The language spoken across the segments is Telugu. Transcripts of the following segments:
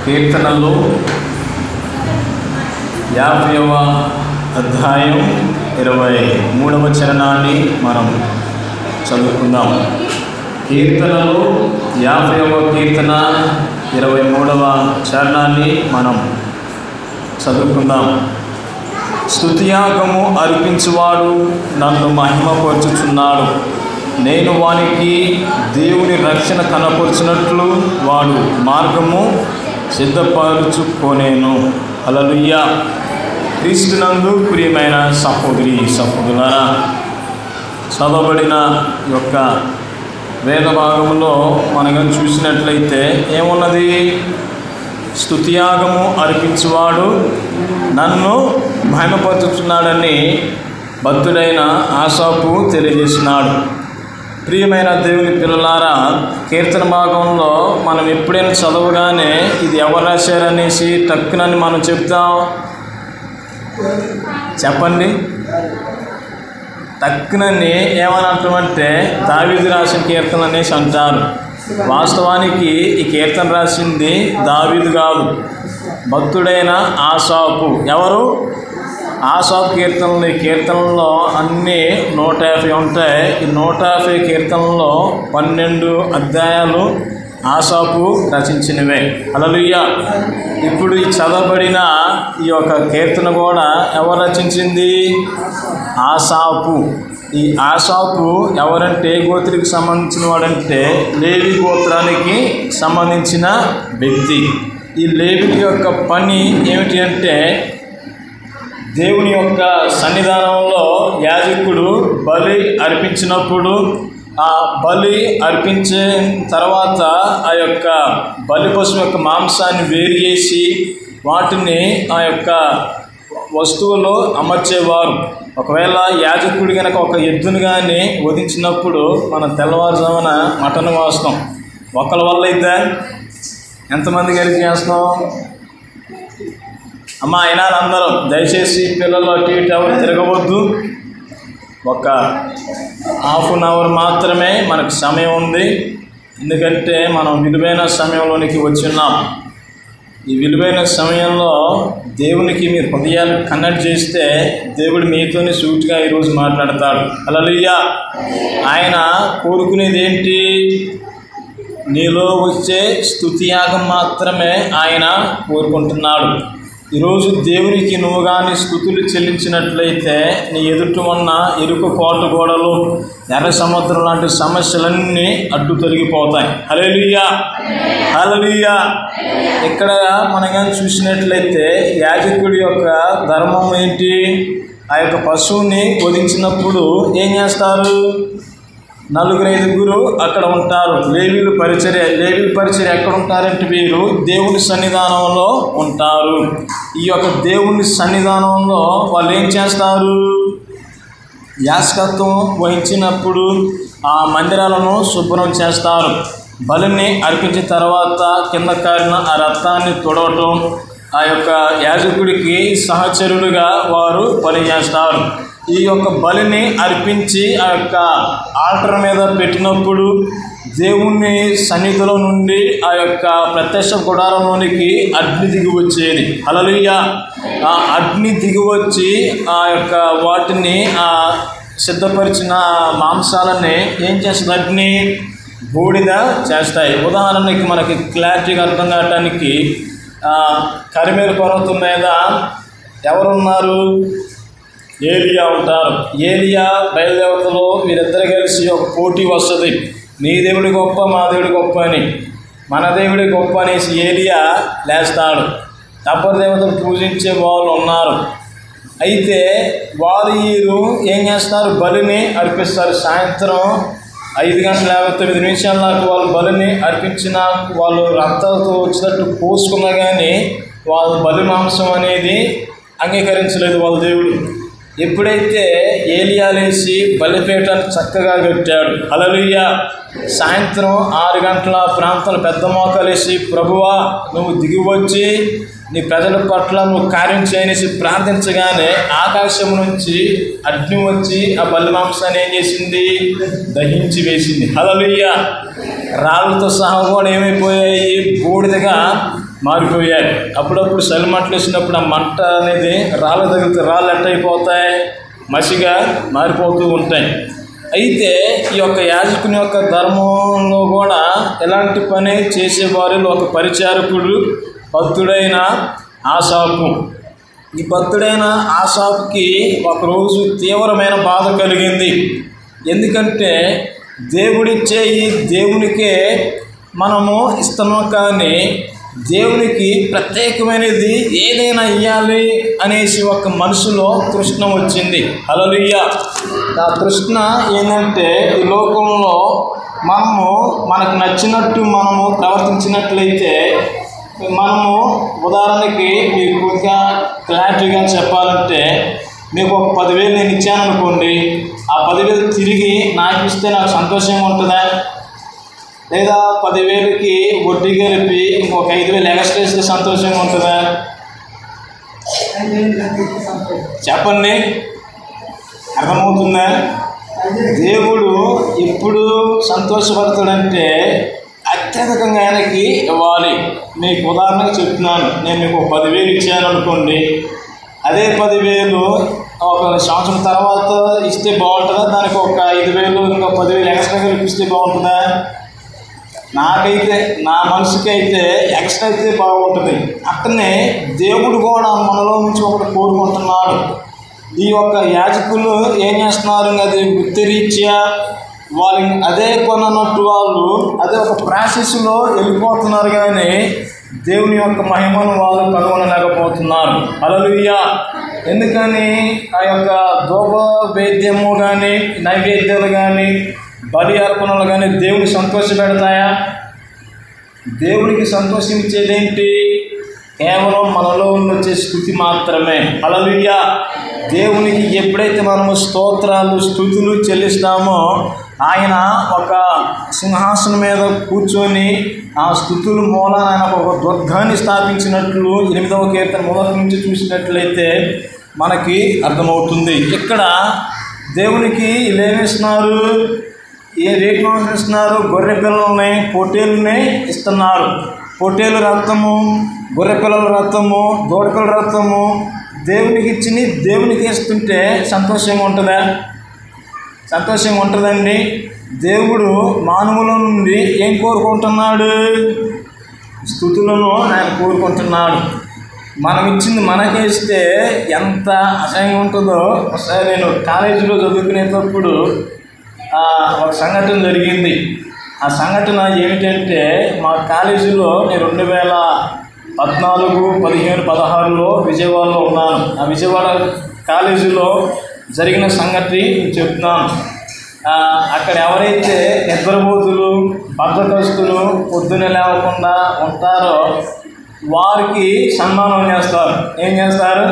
కీర్తనలు 50వ అధ్యాయం 23వ చరణాన్ని మనం చదువుకుందాం. కీర్తనలు 50వ కీర్తన 23వ చరణాన్ని మనం చదువుకుందాం. స్తుతియాగము అర్పించువాడు నన్ను మహిమపరచుచున్నాడు. నేను వానికి దేవుని రక్షణ కనపరుచినట్లు వాడు మార్గము సిద్ధపరుచుకొనేను. హల్లెలూయా. క్రీస్తునందు ప్రియమైన సహోదరి సహోదరులారా, చదవబడిన యొక్క వేద భాగంలో మనం చూసినట్లయితే ఏమున్నది? స్తుతియాగము అర్పించువాడు నన్ను మహిమపరచుచున్నాడని భక్తుడైన ఆసాపు తెలియజేసినాడు. ప్రియమైన దేవుని పిల్లలారా, కీర్తన భాగంలో మనం ఎప్పుడైనా చదవగానే ఇది ఎవరు రాశారనేసి టక్కునని మనం చెప్తాం. చెప్పండి. టక్కునని ఏమని అంటామంటే దావీదు రాసిన కీర్తన అనేసి అంటారు. వాస్తవానికి ఈ కీర్తన రాసింది దావీదు కాదు, భక్తుడైన ఆసాపు. ఎవరు? ఆసాపు కీర్తనలు. ఈ కీర్తనల్లో అన్నీ 150 ఉంటాయి. ఈ 150 కీర్తనల్లో 12 అధ్యాయాలు ఆసాపు రచించినవే. హల్లెలూయా. ఇప్పుడు ఈ చదవబడిన ఈ యొక్క కీర్తన కూడా ఎవరు రచించింది? ఆసాపు. ఈ ఆసాపు ఎవరంటే గోత్రికి సంబంధించిన వాడంటే లేవి గోత్రానికి సంబంధించిన వ్యక్తి. ఈ లేవి యొక్క పని ఏమిటి అంటే దేవుని యొక్క సన్నిధానంలో యాజకుడు బలి అర్పించినప్పుడు ఆ బలి అర్పించిన తర్వాత ఆ యొక్క బలి పశువు యొక్క మాంసాన్ని వేరు చేసి వాటిని ఆ యొక్క వస్తువులో అమర్చేవారు. ఒకవేళ యాజకుడు కనుక ఒక ఎద్దును కానీ వధించినప్పుడు మనం తెల్లవారుజామున మటన్ వాస్తాం. ఒకళ్ళ వల్ల అయితే ఎంతమంది కలిసి చేస్తాం? అమ్మ అయినా అందరూ దయచేసి పిల్లలు అటు ఇటు ఎవరు తిరగవద్దు. ఒక హాఫ్ అన్ అవర్ మాత్రమే మనకు సమయం ఉంది. ఎందుకంటే మనం విలువైన సమయంలోనికి వచ్చున్నాం. ఈ విలువైన సమయంలో దేవునికి మీరు హృదయాలు కనెక్ట్ చేస్తే దేవుడు మీతోనే సూటిగా ఈరోజు మాట్లాడతాడు. హల్లెలూయా. ఆయన కోరుకునేది ఏంటి? నీలో వచ్చే స్తుతియాగం మాత్రమే ఆయన కోరుకుంటున్నాడు. ఈరోజు దేవునికి నువ్వు కానీ స్తుతులు చెల్లించినట్లయితే నీ ఎదుట ఉన్న ఇరుకు కోట గోడలు, ఎర్ర సముద్రం లాంటి సమస్యలన్నీ అడ్డు తొలగిపోతాయి. హల్లెలూయా. హల్లెలూయా. ఇక్కడ మనం కానీ చూసినట్లయితే యాజకుడి యొక్క ధర్మం ఏంటి? ఆ యొక్క పశువుని వధించినప్పుడు ఏం చేస్తారు? 4-5 అక్కడ ఉంటారు. లేవీలు పరిచర్య ఎక్కడ ఉంటారంటే వీరు దేవుని సన్నిధానంలో ఉంటారు. ఈ యొక్క దేవుని సన్నిధానంలో వాళ్ళు ఏం చేస్తారు? యాజకత్వం వహించినప్పుడు ఆ మందిరాలను శుభ్రం చేస్తారు. బలిని అర్పించిన తర్వాత కింద కారిన ఆ రక్తాన్ని తుడవటం ఆ యొక్క యాజకుడికి సహచరులుగా వారు పనిచేస్తారు. ఈ యొక్క బలిని అర్పించి ఆ యొక్క ఆల్టర్ మీద పెట్టినప్పుడు దేవుని సన్నిధిలో నుండి ఆ యొక్క ప్రత్యక్ష గుడారంలోనికి అగ్ని దిగి వచ్చేది. హల్లెలూయా. ఆ అగ్ని దిగి వచ్చి ఆ యొక్క వాటిని సిద్ధపరిచిన మాంసాలని ఏం చేస్తుంది? అగ్ని బూడిద చేస్తాయి. ఉదాహరణకి మనకి క్లారిటీగా అర్థం కావటానికి కరిమేలు పర్వతం మీద ఎవరున్నారు? ఏలియా ఉంటారు. ఏలియా బయలుదేవతలో వీరిద్దరు కలిసి ఒక పోటీ వస్తుంది. నీ దేవుడి గొప్ప, మా దేవుడి గొప్ప అని. మన దేవుడి గొప్ప అనేసి ఏలియా లేస్తాడు. తప్పని దేవతను పూజించే వాళ్ళు ఉన్నారు. అయితే వీరు ఏం చేస్తారు? బలిని అర్పిస్తారు. సాయంత్రం 5:59 నాకు వాళ్ళు బలిని అర్పించిన వాళ్ళు రక్తాలతో వచ్చినట్టు పోసుకున్నా కానీ వాళ్ళు బలి మాంసం అనేది అంగీకరించలేదు వాళ్ళ దేవుడు. ఎప్పుడైతే ఏలియా లేచి బలిపీఠాన్ని చక్కగా కట్టాడు. హల్లెలూయా. సాయంత్రం 6 గంటల ప్రాంతంలో పెద్ద మోకాలేసి, ప్రభువా నువ్వు దిగి వచ్చి నీ ప్రజల పట్ల నువ్వు కార్యం చేయనేసి ప్రార్థించగానే ఆకాశం నుంచి అగ్ని వచ్చి ఆ బలి మాంసాన్ని ఏం చేసింది? దహించి వేసింది. హల్లెలూయా. రాళ్ళతో సహా కూడా ఏమైపోయాయి? బూడిదగా మారిపోయారు. అప్పుడప్పుడు చలిమంటలు వేసినప్పుడు ఆ మంట అనేది రాళ్ళ తగిలితే రాళ్ళు ఎట్టయిపోతాయి, మసిగా మారిపోతూ ఉంటాయి. అయితే ఈ యొక్క యాజకుని యొక్క ధర్మంలో కూడా ఎలాంటి పని చేసేవారు? ఒక పరిచారకుడు, భక్తుడైన ఆసాపు. ఈ భక్తుడైన ఆసాపుకి ఒకరోజు తీవ్రమైన బాధ కలిగింది. ఎందుకంటే దేవుడిచ్చే ఈ దేవునికే మనము ఇస్తున్నాం, కానీ దేవునికి ప్రత్యేకమైనది ఏదైనా ఇవ్వాలి అనేసి ఒక మనసులో తృష్ణ వచ్చింది. హల్లెలూయా. ఆ తృష్ణ ఏంటంటే ఈ లోకంలో మనకు నచ్చినట్టు మనము ప్రవర్తించినట్లయితే, మనము ఉదాహరణకి మీకు ఇంకా క్లారిటీగా చెప్పాలంటే, మీకు ఒక 10,000 నేను ఇచ్చాను అనుకోండి, ఆ 10,000 తిరిగి నాకు ఇస్తే నాకు సంతోషంగా ఉంటుందా? లేదా 10,000కి వడ్డీ కలిపి ఇంకొక 5,000 ఎక్స్ట్రా ఇస్తే సంతోషంగా ఉంటుందా? చెప్పండి, అర్థమవుతుందా? దేవుడు ఎప్పుడు సంతోషపడతాడంటే అత్యధికంగా ఆయనకి ఇవ్వాలి. మీకు ఉదాహరణకు చెప్తున్నాను, నేను మీకు 10,000 ఇచ్చాను అనుకోండి, అదే 10,000 ఒక సంవత్సరం తర్వాత ఇస్తే బాగుంటుందా? దానికి ఒక 5,000 ఇంకా 10,000 ఎక్స్ట్రా కలిపిస్తే బాగుంటుందా? నాకైతే, నా మనసుకి అయితే ఎక్స్ట్రా అయితే బాగుంటుంది. అట్లనే దేవుడు కూడా మనలో నుంచి ఒకటి కోరుకుంటున్నాడు. ఈ యొక్క యాజకులు ఏం చేస్తున్నారు? అది వృత్తిరీత్యా వాళ్ళు అదే కొనన్నట్టు వాళ్ళు అదే ఒక ప్రాసెస్లో వెళ్ళిపోతున్నారు, కానీ దేవుని యొక్క మహిమను వాళ్ళు కనుగొనలేకపోతున్నారు. హల్లెలూయా. ఎందుకని? ఆ యొక్క ధూప వేద్యము కానీ, నైవేద్యాలు కానీ, బలి అర్పణలు కానీ దేవుని సంతోషపెడతాయా? దేవునికి సంతోషించేదేంటి? కేవలం మనలో వచ్చే స్తుతి మాత్రమే. హల్లెలూయా. దేవునికి ఎప్పుడైతే మనము స్తోత్రాలు, స్తుతులు చెల్లిస్తామో, ఆయన ఒక సింహాసనం మీద కూర్చొని ఆ స్తుతుల మూలాన ఆయన ఒక దుర్గాన్ని స్థాపించినట్లు 8వ కీర్తన మొదటి నుంచి చూసినట్లయితే మనకి అర్థమవుతుంది. ఇక్కడ దేవునికి ఏమిస్తున్నారు? ఏ రేట్లు ఇస్తున్నారు? గొర్రె పిల్లల్ని, పొట్టేళ్ళని ఇస్తున్నారు. పొట్టేలు రక్తము, గొర్రె పిల్లల రక్తము, దూడపిల్లల రక్తము దేవునికి ఇచ్చి దేవునికి ఇస్తుంటే సంతోషంగా ఉంటుందా? సంతోషంగా ఉంటుందండి. దేవుడు మానవుల నుండి ఏం కోరుకుంటున్నాడు? స్తుతులను ఆయన కోరుకుంటున్నాడు. మనం ఇచ్చింది మనకే ఇస్తే ఎంత అసహ్యంగా ఉంటుందో. ఒకసారి నేను కాలేజీలో చదువుకునేటప్పుడు ఒక సంఘటన జరిగింది. ఆ సంఘటన ఏమిటంటే, మా కాలేజీలో నేను 2014, 15, 16లో విజయవాడలో ఉన్నాను. ఆ విజయవాడ కాలేజీలో జరిగిన సంగతి చెప్తున్నాను. అక్కడ ఎవరైతే నిద్రపోతులు, బద్ధకస్తులు, పొద్దున లేవకుండా ఉంటారో వారికి సన్మానం చేస్తారు. ఏం చేస్తారు?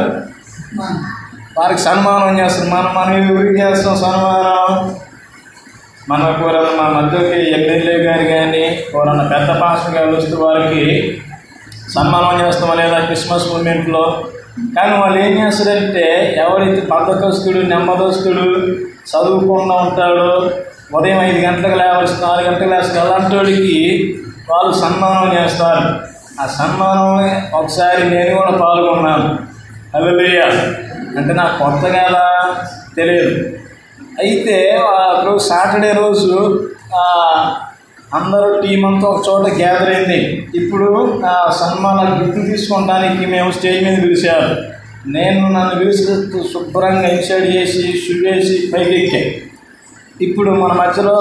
వారికి సన్మానం చేస్తారు. మనం ఎవరికి చేస్తాం సన్మానం? మన కూరలు మా మధ్యకి ఎమ్మెల్యే గారు కానీ ఎవరన్నా పెద్ద పాస్టర్ గారు వస్తే వారికి సన్మానం చేస్తాం లేదా క్రిస్మస్ మూమెంట్లో. కానీ వాళ్ళు ఏం చేస్తారంటే, ఎవరైతే బద్ధకస్తుడు, నెమ్మదస్తుడు, చదువుకుండా ఉంటాడో, ఉదయం 5 గంటలకు లేవాల్సి 4 గంటలకు లేవాలి, అలాంటి వాడికి వాళ్ళు సన్మానం చేస్తారు. ఆ సన్మానం ఒకసారి నేను కూడా పాల్గొన్నాను. హల్లెలూయా. అంటే నాకు కొత్త కదా తెలియదు. అయితే రోజు సాటర్డే రోజు అందరూ టీం అంతా ఒక చోట గ్యాదర్ అయింది. ఇప్పుడు సన్మాన గిఫ్ట్ తీసుకోవడానికి మేము స్టేజ్ మీద పిలిచారు. నన్ను పిలిచి శుభ్రంగా ఇన్సైడ్ చేసి షూ వేసి పైకి ఎక్కాను. ఇప్పుడు మన మధ్యలో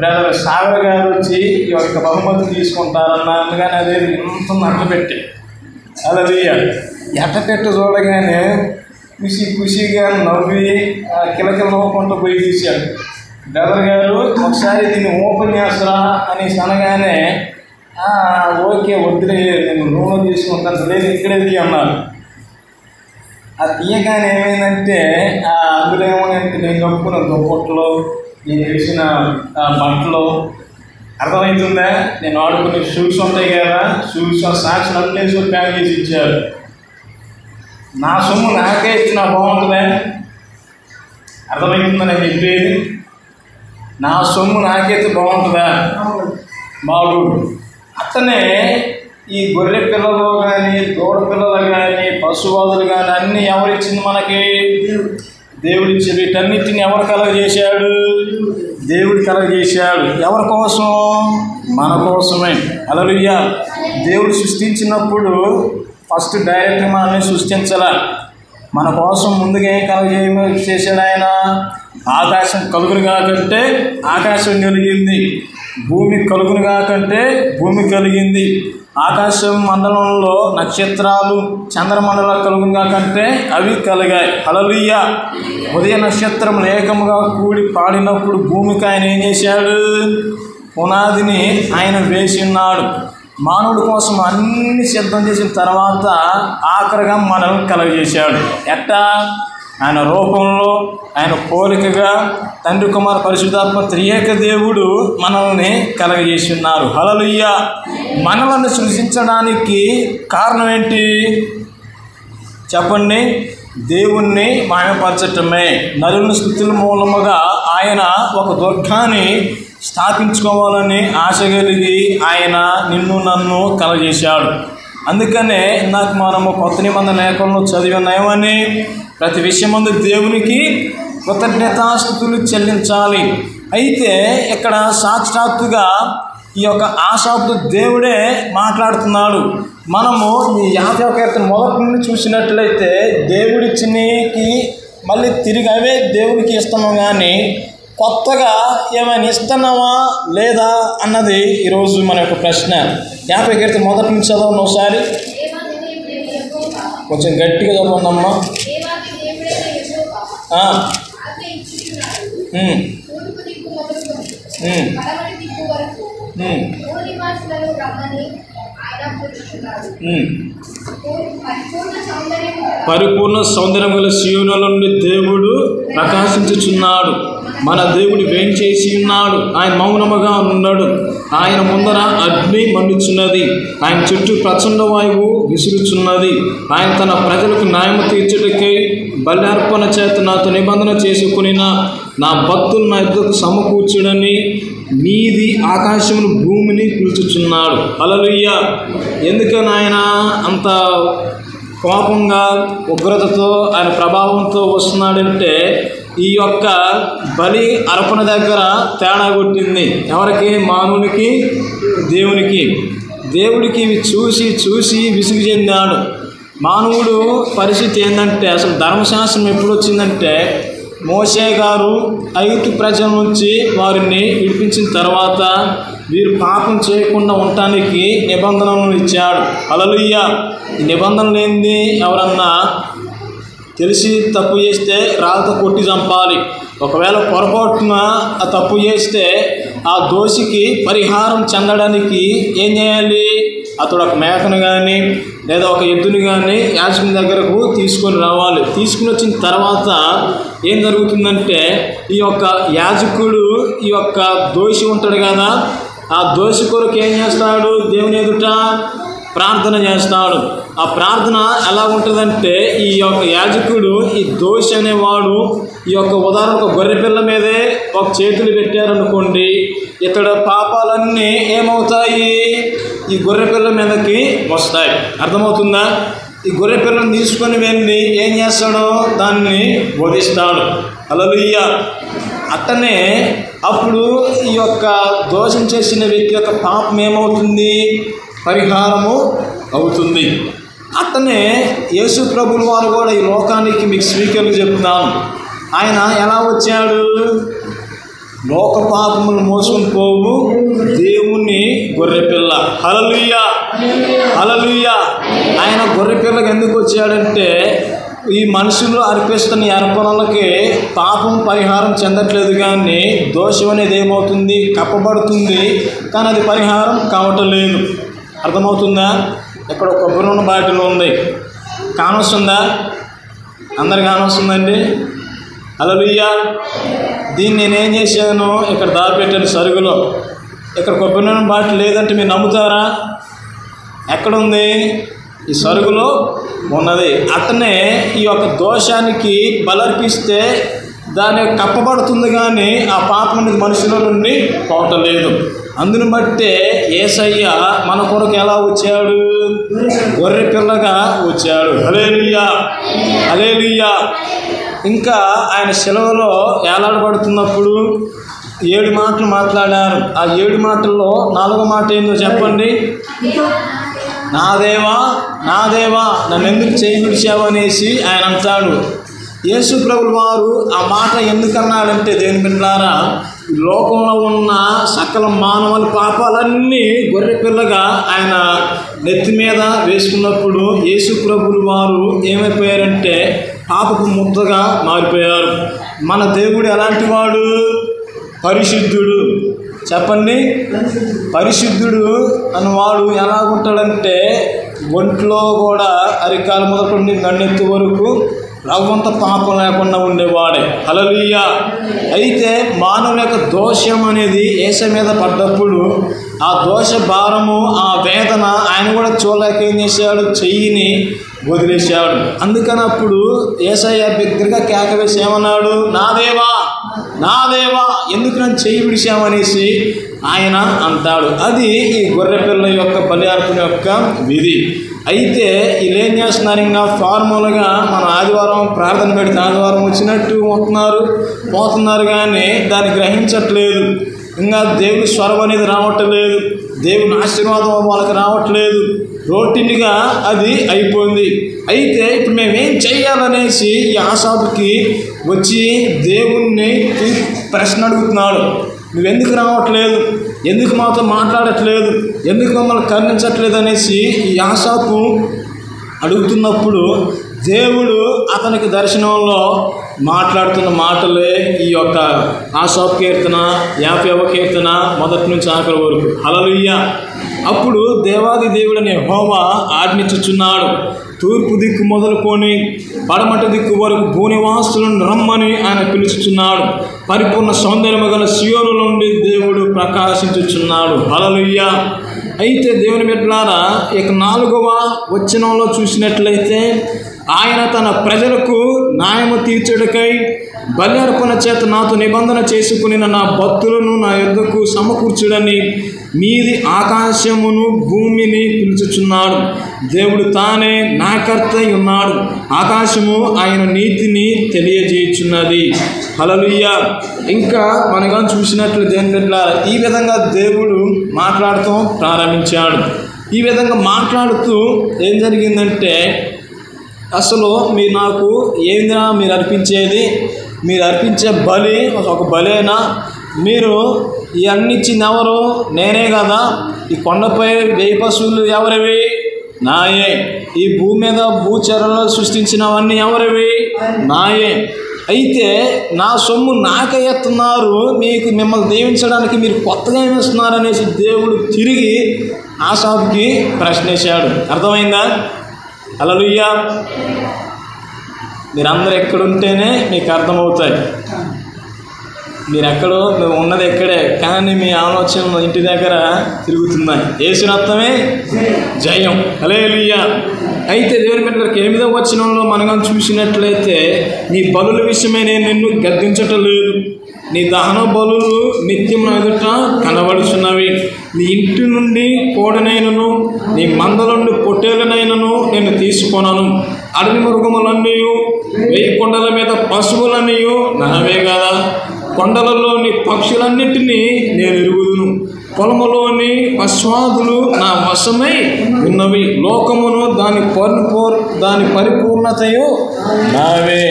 బ్రదర్ సాగర్ గారు వచ్చి ఈ యొక్క బహుమతి తీసుకుంటారన్న, అందుకని అదే ఎంత అట్టపెట్టి హల్లెలూయా. ఎట్టపెట్టు చూడగానే ఖుషిగా నవ్వి కిలకిల నవ్వుకుంటూ పోయి తీశాడు. బ్రదర్ గారు ఒకసారి దీన్ని ఓపెన్ చేస్తారా అని అనగానే, ఓకే వద్దులే నేను రూమ్లో తీసుకుంటాను, లేదు ఇక్కడే అన్నారు. అది తీయగానే ఏమైందంటే, అందులో ఏమోనంటే నేను కప్పుకున్న దుప్పట్లో, నేను వేసిన బట్టలు, అర్థమవుతుందా? నేను ఆడుకునే షూస్ ఉంటాయి కదా, షూస్ సాక్స్ అన్నేసి ప్యాక్ చేసి ఇచ్చారు. నా సొమ్ము నాకే ఇచ్చినా బాగుంటుందా? అర్థమవుతుందా నేను చెప్పేది? నా సొమ్ము నాకైతే బాగుంటుందా? బాగుండు. అట్లనే ఈ గొర్రె పిల్లలు కానీ, దూడ పిల్లలు కానీ, పశువాదులు కానీ అన్నీ ఎవరిచ్చింది మనకి? దేవుడిచ్చి. వీటన్నిటిని ఎవరు కలగజేశాడు? దేవుడు కలగజేశాడు. ఎవరి కోసం? మన కోసమే. హల్లెలూయా. దేవుడు సృష్టించినప్పుడు ఫస్ట్ డైరెక్ట్గా మనల్ని సృష్టించాల. మన కోసం ముందుగా ఏం కలగజేసాడు ఆయన? ఆకాశం కలుగును కాకంటే ఆకాశం కలిగింది, భూమి కలుగును కాకంటే భూమి కలిగింది, ఆకాశం మండలంలో నక్షత్రాలు చంద్రమండలాలు కలుగును కాకంటే అవి కలిగాయి. హల్లెలూయా. ఉదయ నక్షత్రం ఏకముగా కూడి పాడినప్పుడు భూమికి ఆయన ఏం చేశాడు? పునాదిని ఆయన వేసి ఉన్నాడు. మానవుడి కోసం అన్ని సిద్ధం చేసిన తర్వాత ఆఖరిగా మనల్ని కలగజేశాడు. ఎట్టా? ఆయన రూపంలో, ఆయన పోలికగా తండ్రి, కుమార, పరిశుద్ధాత్మ త్రియేక దేవుడు మనల్ని కలగజేసి ఉన్నారు. హల్లెలూయా. మనల్ని సృష్టించడానికి కారణం ఏంటి చెప్పండి? దేవుణ్ణి మాయపరచటమే. నరుల స్థుతుల మూలముగా ఆయన ఒక దుర్గాన్ని స్థాపించుకోవాలని ఆశ కలిగి ఆయన నిన్ను నన్ను కలగజేశాడు. అందుకనే ఇందాక మనము కొత్త నిబంధన లేఖనంలో చదివి ఉన్నామని ప్రతి విషయమందు దేవునికి కృతజ్ఞతాస్తుతులు చెల్లించాలి. అయితే ఇక్కడ సాక్షాత్తుగా ఈ యొక్క ఆశాబ్దు దేవుడే మాట్లాడుతున్నాడు. మనము ఈ 51 కీర్తన మొదటి నుండి చూసినట్లయితే దేవుడిచ్చినకి మళ్ళీ తిరిగి అవే దేవుడికి ఇస్తున్నాం, కానీ కొత్తగా ఏమైనా ఇస్తున్నావా లేదా అన్నది ఈరోజు మన యొక్క ప్రశ్న. 50 కీర్తన మొదటి నుంచి చదవండి ఒకసారి. కొంచెం గట్టిగా చదవండమ్మా. పరిపూర్ణ సౌందర్యం గల సీయోనులో నుండి దేవుడు ప్రకాశించుచున్నాడు. మన దేవుడు వేంచేసి ఉన్నాడు. ఆయన మౌనముగా ఉన్నాడు. ఆయన ముందర అగ్ని మండుచున్నది. ఆయన చుట్టూ ప్రచండ వాయువు విసురుచున్నది. ఆయన తన ప్రజలకు న్యాయము తీర్చుటకై బల్యార్పణ చేత నాతో నిబంధన చేసుకుని నా భక్తులు నా ఎద్దకు సమకూర్చుడని నీది ఆకాశమును భూమిని పిలుచుచున్నాడు. హల్లెలూయా. ఎందుకని ఆయన అంత కోపంగా ఉగ్రతతో ఆయన ప్రభావంతో వస్తున్నాడంటే ఈ యొక్క బలి అర్పణ దగ్గర తేడా కొట్టింది. ఎవరికి? మానవునికి, దేవునికి. దేవుడికి ఇవి చూసి చూసి విసుగు చెందాడు. మానవుడు పరిస్థితి ఏంటంటే, అసలు ధర్మశాస్త్రం ఎప్పుడు వచ్చిందంటే మోషే గారు ఐగుప్తు ప్రజల నుంచి వారిని విడిపించిన తర్వాత వీరు పాపం చేయకుండా ఉండటానికి నిబంధనలను ఇచ్చాడు. హల్లెలూయా. ఈ నిబంధనలు ఏంది? ఎవరన్నా తెలిసి తప్పు చేస్తే రాళ్ళతో కొట్టి చంపాలి. ఒకవేళ పొరపాటున ఆ తప్పు చేస్తే ఆ దోషికి పరిహారం చెందడానికి ఏం చేయాలి? అతడు ఒక మేకను కానీ లేదా ఒక ఎద్దుని కానీ యాజకుని దగ్గరకు తీసుకొని రావాలి. తీసుకుని వచ్చిన తర్వాత ఏం జరుగుతుందంటే ఈ యొక్క యాజకుడు ఈ యొక్క దోషి ఉంటాడు కదా, ఆ దోషి కొరకు ఏం చేస్తాడు? దేవుని ఎదుట ప్రార్థన చేస్తాడు. ఆ ప్రార్థన ఎలా ఉంటుందంటే ఈ యొక్క యాజకుడు ఈ దోషి అనేవాడు ఈ యొక్క ఉదాహరణ గొర్రె పిల్ల మీదే ఒక చేతులు పెట్టారనుకోండి, ఇతడు పాపాలన్నీ ఏమవుతాయి? ఈ గొర్రె పిల్ల మీదకి వస్తాయి. అర్థమవుతుందా? ఈ గొర్రె పిల్లని తీసుకొని వెళ్ళి ఏం చేస్తాడో దాన్ని బోధిస్తాడు. హల్లెలూయా. అట్టనే అప్పుడు ఈ యొక్క దోషం చేసిన వ్యక్తి యొక్క పాపం ఏమవుతుంది? పరిహారము అవుతుంది. అట్టనే యేసు ప్రభువుల వారు కూడా ఈ లోకానికి మీకు స్వీకరణ చెప్తున్నాను. ఆయన ఎలా వచ్చాడు? లోక పాపములు మోసుకొని పోవు దేవుని గొర్రెపిల్ల. హల్లెలూయా. హల్లెలూయా. ఆయన గొర్రెపిల్లకి ఎందుకు వచ్చాడంటే ఈ మనుషులు అర్పిస్తున్న అర్పణలకి పాపం పరిహారం చెందట్లేదు, కానీ దోషం అనేది ఏమవుతుంది? కప్పబడుతుంది, కానీ అది పరిహారం కావటం లేదు. అర్థమవుతుందా? ఇక్కడ ఒక కొబ్బరి నూనె బాటిల్ ఉంది, కానొస్తుందా? అందరికి కానొస్తుందండి. హల్లెలూయా. దీన్ని నేనేం చేశాను? ఇక్కడ దాచిపెట్టాను సరుగులో. ఇక్కడ కొబ్బరి నూనె బాటిల్ లేదంటే మీరు నమ్ముతారా? ఎక్కడుంది? ఈ సరుగులో ఉన్నది. అతనే ఈ యొక్క దోషానికి బలర్పిస్తే దాని కప్పబడుతుంది, కానీ ఆ పాపం అనేది మనుషుల నుండి పోవటలేదు. అందుని బట్టే యేసయ్య మన కొరకు ఎలా వచ్చాడు? గొర్రె పిల్లగా వచ్చాడు. హల్లెలూయా, హల్లెలూయా. ఇంకా ఆయన శిలువలో ఏలాడబడుతున్నప్పుడు 7 మాటలు మాట్లాడారు. ఆ 7 మాటల్లో 4వ మాట ఏందో చెప్పండి? నా దేవా, నా దేవా, నన్ను ఎందుకు చేయి విడిచావు అనేసి ఆయన అంటాడు. యేసు ప్రభువు వారు ఆ మాట ఎందుకన్నాడంటే, దేవుని బిడ్డలారా, లోకంలో ఉన్న సకల మానవుల పాపాలన్నీ గొర్రె పిల్లగా ఆయన నెత్తి మీద వేసుకున్నప్పుడు యేసు ప్రభువు వారు ఏమైపోయారంటే పాపపు ముద్దగా మారిపోయారు. మన దేవుడు ఎలాంటి వాడు? పరిశుద్ధుడు. చెప్పండి, పరిశుద్ధుడు అన్నవాడు ఎలా ఉంటాడంటే ఒంట్లో కూడా అరికాల మొదలుకొని గన్నెత్తి వరకు రవ్వంత పాపం లేకుండా ఉండేవాడే. హల్లెలూయా. అయితే మానవుని యొక్క దోషం అనేది యేసు మీద పడ్డప్పుడు ఆ దోష భారము, ఆ వేదన ఆయన కూడా చూడలేక ఏం చేశాడు? చెయ్యిని వదిలేశాడు. అందుకని అప్పుడు యేసయ్య బిగ్గరగా కేక వేసి ఏమన్నాడు? నా దేవా, నా దేవా, ఎందుకు నన్ను చెయ్యి విడిచామనేసి ఆయన అంటాడు. అది ఈ గొర్రెపిల్ల యొక్క బలి అర్పణ యొక్క విధి. అయితే వీళ్ళు ఏం చేస్తున్నారు? ఇంకా ఫార్మల్గా మన ఆదివారం ప్రార్థన పెడితే ఆదివారం వచ్చినట్టు పోతున్నారు, కానీ దాన్ని గ్రహించట్లేదు. ఇంకా దేవుని స్వరం అనేది రావట్లేదు, దేవుని ఆశీర్వాదం వాళ్ళకి రావట్లేదు. రొటీన్గా అది అయిపోయింది. అయితే ఇప్పుడు మేమేం చెయ్యాలనేసి ఈ ఆసాపుకి వచ్చి దేవుణ్ణి ప్రశ్న అడుగుతున్నాడు. నువ్వెందుకు రావట్లేదు? ఎందుకు మాతో మాట్లాడట్లేదు? ఎందుకు మమ్మల్ని కరుణించట్లేదు అనేసి ఈ ఆసాపు అడుగుతున్నప్పుడు దేవుడు అతనికి దర్శనంలో మాట్లాడుతున్న మాటలే ఈ యొక్క ఆసాపు కీర్తన 50వ కీర్తన 1 నుంచి ఆఖరి వరకు. హల్లెలూయా. అప్పుడు దేవాది దేవుడనే యెహోవా ఆజ్ఞించుచున్నాడు, తూర్పు దిక్కు మొదలుకొని పడమటి దిక్కు వరకు భూనివాసులను రమ్మని ఆయన పిలుచుచున్నాడు. పరిపూర్ణ సౌందర్యము గల సియోను నుండి దేవుడు ప్రకాశించుచున్నాడు. హల్లెలూయా. అయితే దేవుని బిడ్డలారా, ఇక 4వ వచనంలో చూసినట్లయితే ఆయన తన ప్రజలకు న్యాయము తీర్చుటకై బలి అర్పణ చేత నాతో నిబంధన చేసుకుని నా భక్తులను నా యొద్దకు సమకూర్చుడని మీది ఆకాశమును భూమిని పిలుచుచున్నాడు. దేవుడు తానే నా కర్త ఉన్నాడు. ఆకాశము ఆయన నీతిని తెలియజేయుచున్నది. హల్లెలూయా. ఇంకా మనగా చూసినట్లు దేనిలా ఈ విధంగా దేవుడు మాట్లాడుతూ ప్రారంభించాడు. ఈ విధంగా మాట్లాడుతూ ఏం జరిగిందంటే, అసలు మీరు నాకు ఏందిరా మీరు అర్పించేది? మీరు అర్పించే బలి ఒక బలేనా? మీరు ఇవన్నీ ఇచ్చింది ఎవరు? నేనే కదా. ఈ కొండపై 1000 పశువులు ఎవరివి? నాయే. ఈ భూమి మీద భూచరాలు సృష్టించినవన్నీ ఎవరివి? నాయే. అయితే నా సొమ్ము నాకే ఎత్తున్నారు, మిమ్మల్ని దీవించడానికి మీరు కొత్తగా ఏమిస్తున్నారు అనేసి దేవుడు తిరిగి ఆసాపుకి ప్రశ్నించాడు. అర్థమైందా? హల్లెలూయా. మీరందరూ ఎక్కడుంటేనే మీకు అర్థమవుతాయి. మీరు ఉన్నది ఎక్కడే, కానీ మీ ఆలోచనలు ఇంటి దగ్గర తిరుగుతున్నాయి. యేసు రక్తమే జయం. హల్లెలూయా. అయితే దేవుని బిడ్డలకు 8వ వచనంలో మనం చూసినట్లయితే, నీ బలుల విషయమై నేను నిన్ను గద్దించటం లేదు, నీ దహన బలులు నిత్యం ఎదుట కనబడుచున్నవి. నీ ఇంటి నుండి కోడనైనను నీ మంద నుండి పొట్టేలనైనను నేను తీసుకొనను. అడవి మృగములన్నీ 1000 కొండల మీద పశువులన్నీ నావే కదా. కొండలలోని పక్షులన్నిటినీ నేను ఎరుగుదును. పొలములోని పశ్వాదులు నా వశమై ఉన్నవి. లోకమును దాని పరిపూర్ణతయు నావే.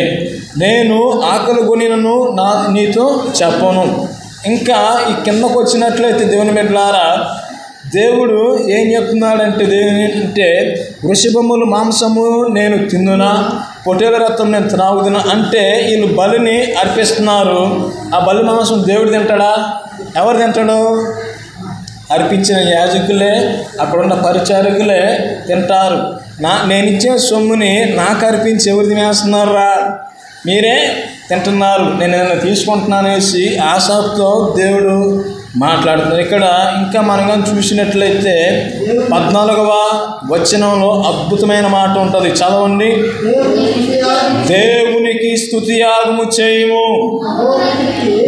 నేను ఆకలి కొనినను నీతో చెప్పను. ఇంకా ఈ కిందకు వచ్చినట్లయితే దేవుని బిడ్డలారా, దేవుడు ఏం చెప్తున్నాడంటే, వృషభములు మాంసము నేను తిన్నునా, పొట్టేల రక్తం నేను త్రాగుదునా అంటే వీళ్ళు బలిని అర్పిస్తున్నారు. ఆ బలి మాంసం దేవుడు తింటాడా? ఎవరు తింటాడు? అర్పించిన యాజకులే, అక్కడున్న పరిచారకులే తింటారు. నేను ఇచ్చే సొమ్ముని నాకు అర్పించి ఎవరు తినేస్తున్నారా? మీరే తింటున్నారు. నేను తీసుకుంటున్నానేసి ఆశాతో దేవుడు మాట్లాడుతున్నారు. ఇక్కడ ఇంకా మనం కానీ చూసినట్లయితే 14వ వచనంలో అద్భుతమైన మాట ఉంటుంది. చదవండి. దేవునికి స్తుతియాగము చేయము,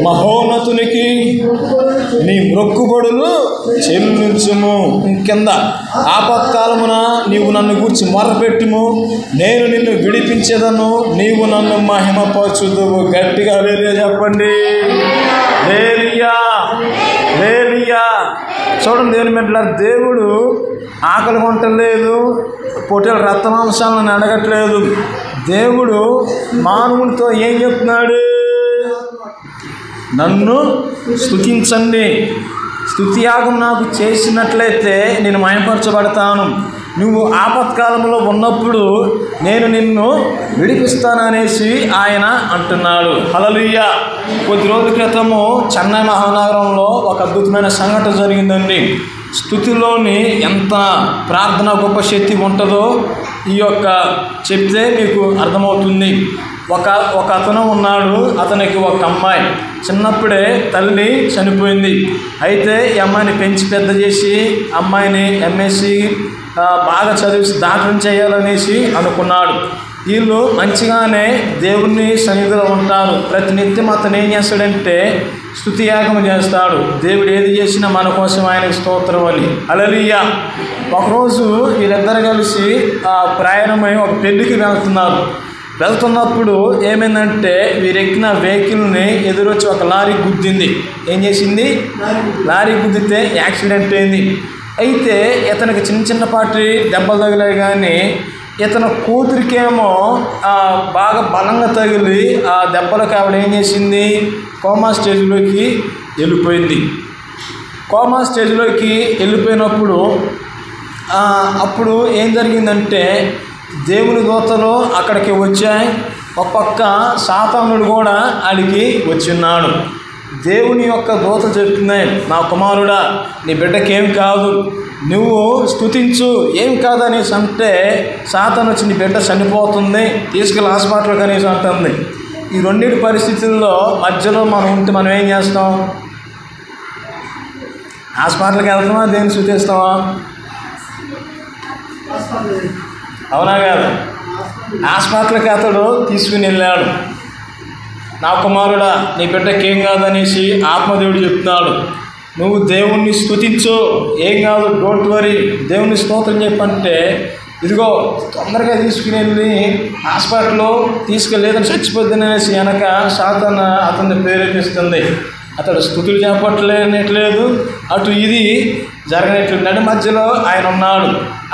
మహోన్నతునికి నీ మొక్కుబడులు చెల్లించుము. కింద ఆపత్కాలమున నీవు నన్ను గూర్చి మొరపెట్టుము, నేను నిన్ను విడిపించేదను, నీవు నన్ను మహిమపరచుదువు. గట్టిగా హల్లెలూయా చెప్పండి. హల్లెలూయా, హల్లెలూయా. చూడండి దేవుని బిడ్డలారా, దేవుడు ఆకలి కొంటలేదు, పొట్టేల రక్తమాంసాలను అడగట్లేదు. దేవుడు మానవునితో ఏం చెప్తున్నాడు? నన్ను స్తుతించండి, స్తుతియాగం నాకు చేసినట్లయితే నేను మహిమపరచబడతాను, నువ్వు ఆపత్కాలంలో ఉన్నప్పుడు నేను నిన్ను విడిపిస్తాననేసి ఆయన అంటున్నాడు. హల్లెలూయా. కొద్ది రోజుల క్రితము చెన్నై మహానగరంలో ఒక అద్భుతమైన సంఘటన జరిగిందండి. స్తుతిలోని ఎంత ప్రార్థన గొప్ప శక్తి ఉంటుందో ఈ యొక్క చెప్తే మీకు అర్థమవుతుంది. ఒక అతను ఉన్నాడు, అతనికి ఒక అమ్మాయి. చిన్నప్పుడే తల్లి చనిపోయింది. అయితే ఈ అమ్మాయిని పెంచి పెద్ద చేసి అమ్మాయిని ఎంఎస్సి బాగా చదివి డాక్టర్ని చేయాలనేసి అనుకున్నాడు. వీళ్ళు మంచిగానే దేవుని సన్నిధిలో ఉంటారు. ప్రతినిత్యం అతను ఏం చేస్తాడంటే స్తుతియాగం చేస్తాడు. దేవుడు ఏది చేసినా మన కోసం ఆయనకు స్తోత్రం అని. హల్లెలూయా. ఒకరోజు వీళ్ళిద్దరు కలిసి ప్రయాణమై ఒక పెళ్లికి వెళ్తున్నప్పుడు ఏమైందంటే వీరెక్కిన వెహికల్ని ఎదురొచ్చి ఒక లారీ గుద్దింది. ఏం చేసింది? లారీ గుద్దితే యాక్సిడెంట్ అయింది. అయితే ఇతనికి చిన్నపాటి దెబ్బలు తగిలాయి, కానీ ఇతను కూతురికేమో బాగా బలంగా తగిలి ఆ దెబ్బలకు ఆవిడ ఏం చేసింది? కోమా స్టేజ్లోకి వెళ్ళిపోయింది. కోమా స్టేజ్లోకి వెళ్ళిపోయినప్పుడు అప్పుడు ఏం జరిగిందంటే దేవుని దూతలు అక్కడికి వచ్చాయి. ఒక పక్క సాతానుడు కూడా అడిగి వచ్చిన్నాడు. దేవుని యొక్క దూత చెప్తున్నాయి, నా కుమారుడా నీ బిడ్డకేం కాదు, నువ్వు స్తుతించు, ఏం కాదనేసి అంటే సాతాను వచ్చి నీ బిడ్డ చనిపోతుంది, తీసుకెళ్ళి హాస్పిటల్కి అనేసి అంటుంది. ఈ రెండింటి పరిస్థితుల్లో మధ్యలో మనం ఉంటే మనం ఏం చేస్తాం? హాస్పిటల్కి వెళ్తామా, దేన్ని స్తుతిస్తామా? అవునా కాదు? హాస్పిటల్కి అతడు తీసుకుని వెళ్ళాడు. నా కుమారుడా నీ బిడ్డకేం కాదనేసి ఆత్మదేవుడు చెప్తున్నాడు. నువ్వు దేవుణ్ణి స్తుతించు, ఏం కాదు, డోంట్ వరీ, దేవుని స్తోత్రం చెప్పంటే ఇదిగో తొందరగా తీసుకుని వెళ్ళి హాస్పిటల్లో తీసుకెళ్ళలేదని చచ్చిపోద్దని అనేసి వెనక సాతాను అతన్ని ప్రేరేపిస్తుంది. అతడు స్తుతులు చెప్పట్లేదు, అటు ఇది జరగనట్లేదు. నడి మధ్యలో ఆయన ఉన్నాడు.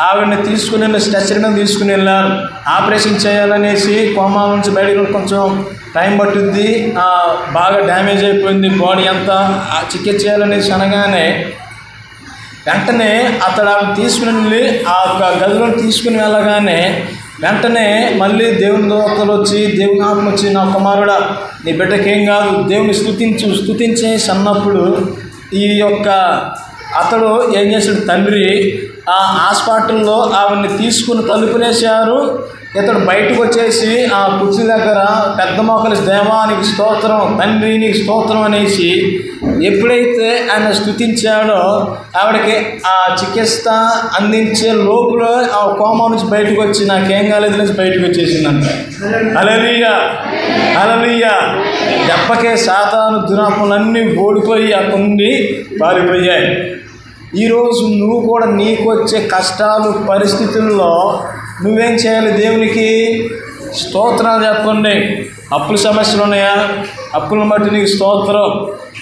ఆవిడని తీసుకుని వెళ్ళి స్ట్రెచర్ మీద తీసుకుని వెళ్ళారు. ఆపరేషన్ చేయాలనేసి కోమా నుంచి బయటకు కొంచెం టైం పట్టుద్ది, బాగా డ్యామేజ్ అయిపోయింది బాడీ అంతా, చికిత్స చేయాలనేసి అనగానే వెంటనే అతడు ఆవిడ తీసుకుని వెళ్ళి ఆ గదిలో తీసుకుని వెళ్ళగానే వెంటనే మళ్ళీ దేవుని దూతలు వచ్చి, దేవుని ఆత్మ వచ్చి, నా కుమారుడా నీ బిడ్డకేం కాదు, దేవుని స్తుతించేసి అన్నప్పుడు ఈ యొక్క అతడు ఏం చేశాడు? తండ్రి ఆ హాస్పిటల్లో ఆవిడ్ని తీసుకుని తలుపునేసారు. ఇతడు బయటకు వచ్చేసి ఆ కుర్చీ దగ్గర పెద్ద మోకలి, దేవా నీకు స్తోత్రం, తండ్రి నీకు స్తోత్రం అనేసి ఎప్పుడైతే ఆయన స్తుతించాడో ఆవిడకి ఆ చికిత్స అందించే లోపల ఆ కోమా నుంచి బయటకు వచ్చి నాకేం కాలేదు నుంచి బయటకు వచ్చేసిందంట. హల్లెలూయా, హల్లెలూయా. దెబ్బకే సాతాను దురాత్మలన్నీ ఓడిపోయి అక్కడి నుండి పారిపోయాయి. ఈరోజు నువ్వు కూడా నీకు వచ్చే కష్టాలు పరిస్థితుల్లో నువ్వేం చేయాలి? దేవునికి స్తోత్రాలు చెప్పండి. అప్పుల సమస్యలు ఉన్నాయా? అప్పులను బట్టి నీకు స్తోత్రం.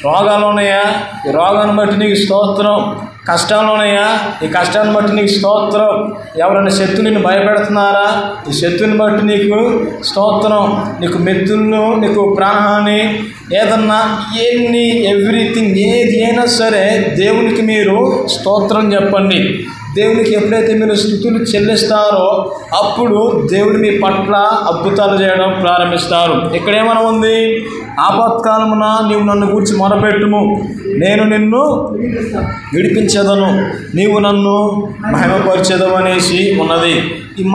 రోగాలు ఉన్నాయా? ఈ రోగాన్ని బట్టి నీకు స్తోత్రం. కష్టాలు ఉన్నాయా? ఈ కష్టాన్ని బట్టి నీకు స్తోత్రం. ఎవరైనా శత్రువుని భయపెడుతున్నారా? ఈ శత్రువుని బట్టి నీకు స్తోత్రం. నీకు మెత్తులను, నీకు ప్రాణహాని, ఏదన్నా ఎవ్రీథింగ్ ఏది అయినా సరే దేవునికి మీరు స్తోత్రం చెప్పండి. దేవునికి ఎప్పుడైతే మీరు స్తుతులు చెల్లిస్తారో అప్పుడు దేవుడు మీ పట్ల అద్భుతాలు చేయడం ప్రారంభిస్తారు. ఇక్కడ ఏమైనా ఉంది? ఆపత్కాలమున నీవు నన్ను గూర్చి మొరపెట్టుము, నేను నిన్ను విడిపించదను, నీవు నన్ను మహిమపరిచెదవు అనేసి ఉన్నది.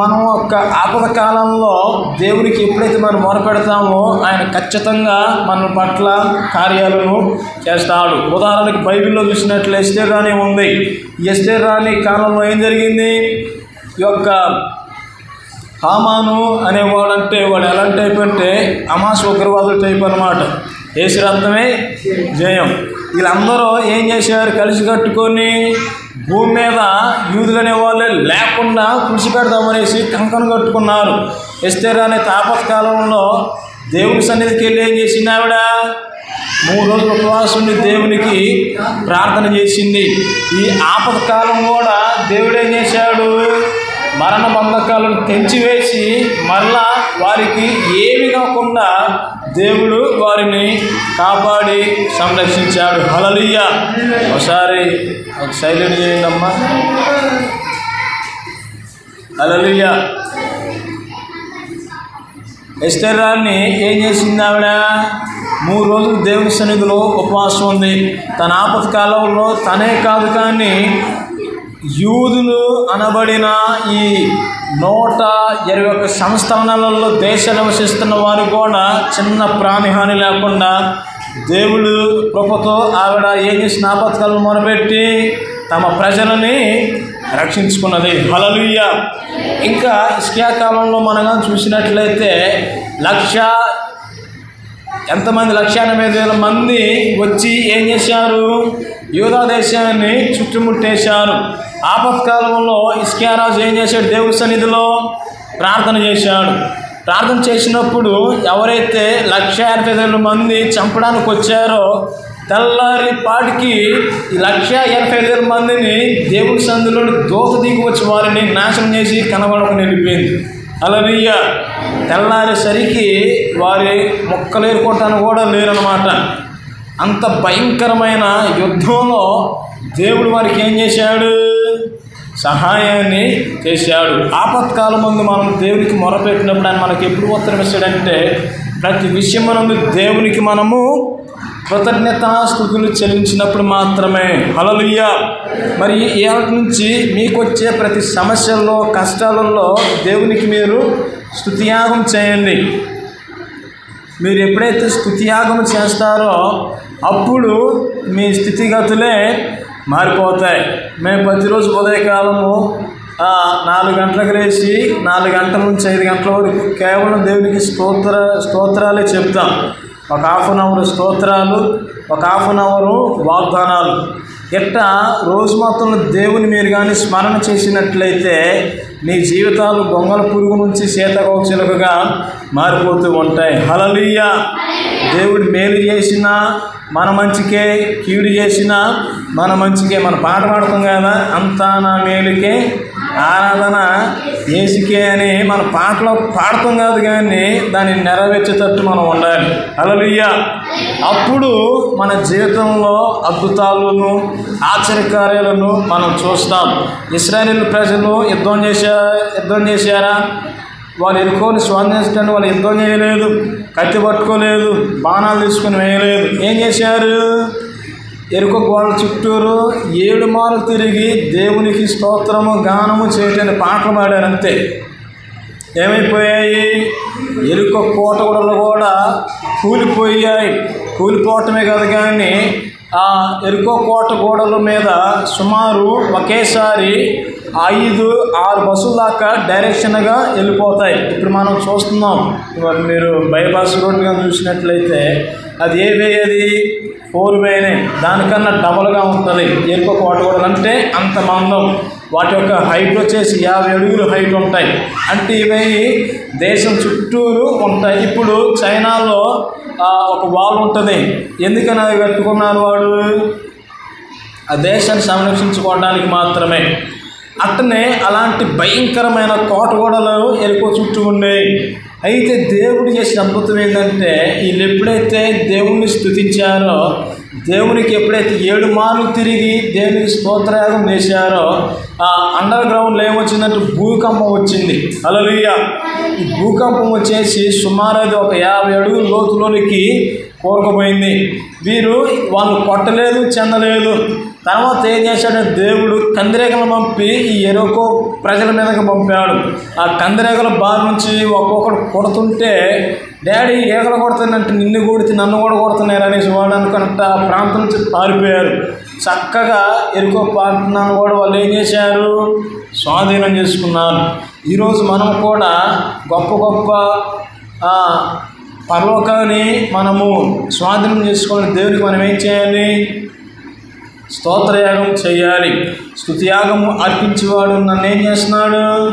మనం ఒక ఆపద కాలంలో దేవునికి ఎప్పుడైతే మనం మొరపెడతామో ఆయన ఖచ్చితంగా మన పట్ల కార్యాలను చేస్తాడు. ఉదాహరణకి బైబిల్లో చూసినట్లు ఎస్తేర్ రాణి ఉంది. ఎస్తేర్ రాణి కాలంలో ఏం జరిగింది? ఈ యొక్క హామాను అనేవాడంటే వాడు ఎలాంటి టైప్ అంటే హమాస్ ఉగ్రవాదుల టైప్ అనమాట. యేసు రక్తమే జయం. వీళ్ళందరూ ఏం చేశారు? కలిసి కట్టుకొని భూమి మీద యూదులు అనే వాళ్ళే లేకుండా కుడిచిపెడదామనేసి కంకణం కట్టుకున్నారు. ఎస్తేర్ అనే తాపత్కాలంలో దేవుని సన్నిధికి వెళ్ళి ఏం చేసింది? ఆవిడ 3 రోజులు ఉపవాసం దేవునికి ప్రార్థన చేసింది. ఈ ఆపత్కాలం కూడా దేవుడు ఏం చేశాడు? మరణ బంధకాలను తెంచివేసి మరలా వారికి ఏమి కాకుండా దేవుడు వారిని కాపాడి సంరక్షించాడు. హల్లెలూయా. ఒకసారి ఒక సైలెంట్ చేయండి అమ్మా. హల్లెలూయా. ఎస్తేర్ రాణి ఏం చేసింది? ఆవిడ 3 రోజులు దేవుని సన్నిధిలో ఉపవాసం ఉంది. తన ఆపత్కాలంలో తనే కాదు కానీ యూదులు అనబడిన ఈ 121 సంస్థానాలలో దేశాలు నివసిస్తున్న వారు కూడా చిన్న ప్రాణహాని లేకుండా దేవుడు కృపతో ఆవిడ ఏం చేసిన ఆపత్కాలను మొదలుపెట్టి తమ ప్రజలని రక్షించుకున్నది. హల్లెలూయా. ఇంకా హిజ్కియా కాలంలో మనం చూసినట్లయితే ఎంతమంది 180,000 మంది వచ్చి ఏం చేశారు? యూదా దేశాన్ని చుట్టుముట్టేశారు. ఆపత్కాలంలో హిజ్కియా రాజు ఏం చేశాడు? దేవుని సన్నిధిలో ప్రార్థన చేశాడు. ప్రార్థన చేసినప్పుడు ఎవరైతే 180,000 మంది చంపడానికి వచ్చారో తెల్లారి పాటికి ఈ 180,000 మందిని దేవుని సన్నిధిలో దోత దిగి వచ్చి వారిని నాశనం చేసి కనబడకుండా వెళ్ళిపోయింది. హల్లెలూయా. తెల్లారేసరికి వారి మొక్కలేరుకోవటానికి కూడా లేరన్నమాట. అంత భయంకరమైన యుద్ధంలో దేవుడు వారికి ఏం చేశాడు? సహాయాన్ని చేశాడు. ఆపత్కాలం ముందు మనం దేవునికి మొరపెట్టినప్పుడు ఆయన మనకి ఎప్పుడు ఉత్తరం ఇస్తాడంటే ప్రతి విషయమునందు దేవునికి మనము కృతజ్ఞతాస్తుతులు చెల్లించినప్పుడు మాత్రమే. హల్లెలూయా. మరి ఇవాళ నుంచి మీకు వచ్చే ప్రతి సమస్యల్లో కష్టాలలో దేవునికి మీరు స్తుతియాగం చేయండి. మీరు ఎప్పుడైతే స్తుతియాగం చేస్తారో అప్పుడు మీ స్థితిగతులే మారిపోతాయి. మేము ప్రతిరోజు ఉదయకాలము 4 గంటలకు లేచి 4 గంటల నుంచి 5 గంటల వరకు కేవలం దేవునికి స్తోత్రాలే చెప్తాం. ఒక హాఫ్ అన్ అవర్ స్తోత్రాలు, ఒక హాఫ్ అన్ అవరు వాగ్దానాలు. ఇట్లా రోజు మొత్తంలో దేవుని మీరు కానీ స్మరణ చేసినట్లయితే మీ జీవితాలు గొంగళ పురుగు నుంచి సీతాకోకచిలుకగా మారిపోతూ ఉంటాయి. హల్లెలూయా. దేవుడు మేలు చేసినా మన మంచికే, కీడు చేసినా మన మంచికే. మన పాట పాడుతాం కదా, అంతా నా మేలుకే ఆరాధన యేసుకే అని మన పాటలో పాడతాం కాదు కానీ దాన్ని నెరవేర్చేటట్టు మనం ఉండాలి. హల్లెలూయా. అప్పుడు మన జీవితంలో అద్భుతాలను ఆశ్చర్యకార్యాలను మనం చూస్తాం. ఇశ్రాయేలు ప్రజలు యుద్ధం చేశారా? వాళ్ళు ఎరుకోని స్వాధీనించడానికి వాళ్ళు యుద్ధం చేయలేదు, కత్తి పట్టుకోలేదు, బాణాలు తీసుకొని వేయలేదు. ఏం చేశారు? ఎరుక గోడ చుట్టూరు 7 మార్లు తిరిగి దేవునికి స్తోత్రము గానము చేయటానికి పాటలు పాడారు. అంతే. ఏమైపోయాయి? ఎరుక కోటగూడలు కూడా కూలిపోయాయి. కూలిపోవటమే కాదు కానీ ఆ ఎరుకో కోట గోడల మీద సుమారు ఒకేసారి 5-6 బస్సుల దాకా డైరెక్షన్గా వెళ్ళిపోతాయి. ఇప్పుడు మనం చూస్తున్నాం. ఇవాళ మీరు బైపాస్ రోడ్డుగా చూసినట్లయితే అది ఏ వే? అది 4 వేనే. దానికన్నా డబల్గా ఉంటుంది. ఎరుకో కోట గోడలు అంటే అంత మందం. వాటి యొక్క హైట్ వచ్చేసి 50 అడుగులు హైట్ ఉంటాయి. అంటే ఇవి దేశం చుట్టూరు ఉంటాయి. ఇప్పుడు చైనాలో ఒక వాల్ ఉంటుంది. ఎందుకని అది కట్టుకున్నారు? వాడు ఆ దేశాన్ని సంరక్షించుకోవడానికి మాత్రమే. అట్టనే అలాంటి భయంకరమైన కోటగోడలు ఎరుకో చుట్టూ ఉన్నాయి. అయితే దేవుడు చేసిన అద్భుతం ఏంటంటే వీళ్ళు ఎప్పుడైతే దేవుణ్ణి స్తుతించారో, దేవునికి ఎప్పుడైతే 7 మార్లు తిరిగి దేవునికి స్తోత్రయాగం చేశారో అండర్ గ్రౌండ్లో ఏమొచ్చిందంటే భూకంపం వచ్చింది. హల్లెలూయా. ఈ భూకంపం వచ్చేసి సుమారు అది ఒక 50 అడుగుల లోతులోనికి కూరకపోయింది. వీరు వాళ్ళు కొట్టలేదు, చెందలేదు. తర్వాత ఏం చేశాడంటే దేవుడు కందిరీగలు పంపి ఈ యెరికో ప్రజల మీదకి పంపాడు. ఆ కందిరీగల బారి నుంచి ఒక్కొక్కడు కొడుతుంటే, డాడీ ఈగలు కొడుతున్నట్టు నిన్ను కొడితే నన్ను కూడా కొడుతున్నారు అనేసి వాడు అనుకున్నట్టు ఆ ప్రాంతం నుంచి పారిపోయారు. చక్కగా యెరికో పట్టణాన్ని కూడా వాళ్ళు ఏం చేశారు? స్వాధీనం చేసుకున్నారు. ఈరోజు మనం కూడా గొప్ప గొప్ప పరలోకాన్ని మనము స్వాధీనం చేసుకొని దేవునికి మనం ఏం చేయాలి? స్తోత్రయాగం చేయాలి. స్తుతియాగము అర్పించేవాడు నన్ను ఏం చేస్తున్నాడు?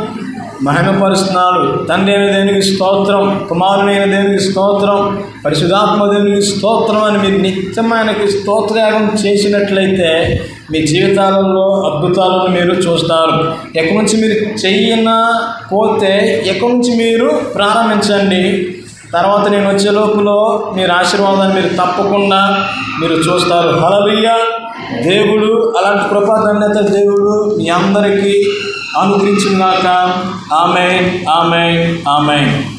మహిమపరుస్తున్నాడు. తండ్రి అయిన దేవునికి స్తోత్రం, కుమారునైన దేవునికి స్తోత్రం, పరిశుద్ధాత్మ దేవునికి స్తోత్రం అని మీరు నిత్యమైనకి స్తోత్రయాగం చేసినట్లయితే మీ జీవితాలలో అద్భుతాలను మీరు చూస్తారు. ఎక్కడి నుంచి మీరు చెయ్యకపోతే ఎక్కడి నుంచి మీరు ప్రారంభించండి. తర్వాత నేను వచ్చే లోపల మీరు ఆశీర్వాదాన్ని మీరు తప్పకుండా మీరు చూస్తారు. హల్లెలూయా. దేవుడు అలాంటి కృపాధన్యత దేవుడు మీ అందరికీ అనుగ్రహించుగాక. ఆమేన్, ఆమేన్, ఆమేన్.